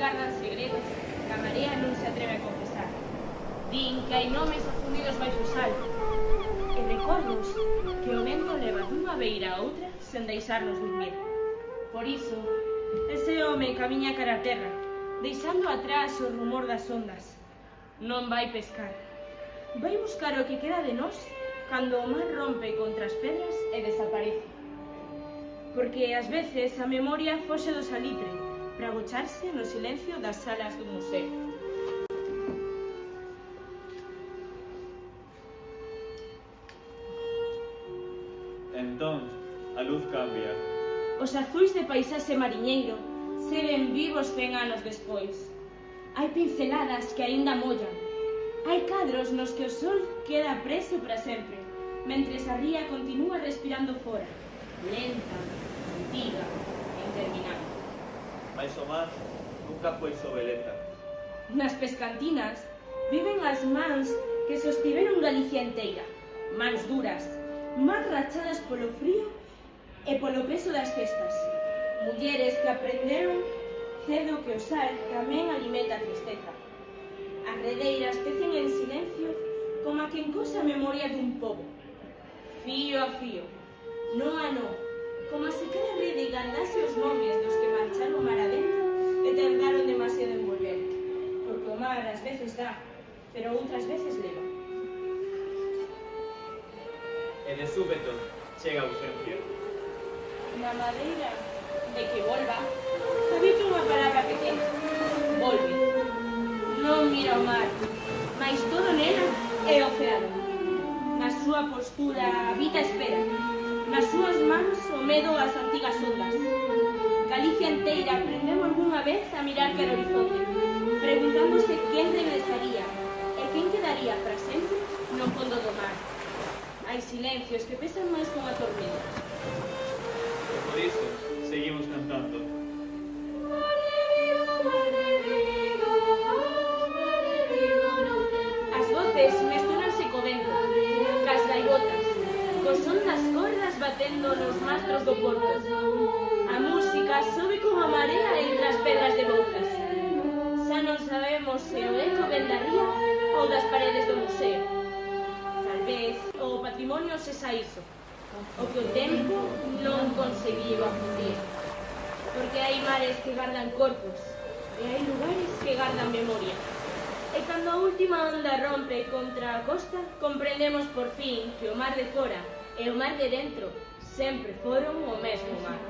gardan segredos que a marea non se atreve a confesar. Din que hai nomes afundidos baixo o sal, e recordos que o vento leva dunha beira a outra sen deixarnos dormir. Por iso, ese home camiña cara a terra, deixando atrás o rumor das ondas. Non vai pescar. Vai buscar o que queda de nós cando o mar rompe contra as pedras e desaparece. Porque ás veces a memoria foxe do salitre para agocharse no silencio das salas do museo. Entón, a luz cambia. Os azuis de paisaxe mariñeiro se ven vivos 100 anos despois. Hai pinceladas que aínda mollan. Hai cadros nos que o sol queda preso para sempre, mentres a ría continúa respirando fora, lenta, antiga e interminable. Mais o mar nunca foi só beleza. Nas pescantinas viven as mans que sostiveron Galicia inteira, mans duras, mans rachadas polo frío e polo peso das cestas. Mulleres que aprenderon cedo que o sal tamén alimenta a tristeza. As redeiras tecen en silencio como a quen cosa a memoria dun pobo. Fío a fío, no a no, como se cada rede gardase os nomes dos que marcharon mar adentro e tardaron demasiado en volver. Porque o mar ás veces dá, pero outras veces leva. E de súpeto chega a ausencia. Na madeira de que volva, habita unha palabra pequena. Volve. Non mira o mar, mais todo nela é océano. Na súa postura habita a espera. Nas súas mans o medo ás antigas ondas. Galicia inteira aprendeu algunha vez a mirar cara ao horizonte, preguntándose quen regresaría e quen quedaría para sempre no fondo do mar. Hai silencios que pesan máis con a tormenta. E por iso seguimos cantando. As voces mestúranse co vento, cas gaivotas, co son das cordas batendo nos mastros do porto. A música sobe como a marea entre as pedras de bouzas. Xa non sabemos se o eco ven da ría ou das paredes do museo. Tal vez o patrimonio sexa iso, o que o tempo non conseguiu afundir. Porque hai mares que gardan corpos e hai lugares que gardan memoria. E cando a última onda rompe contra a costa, comprendemos por fin que o mar de fora e o mar de dentro sempre foron o mesmo mar.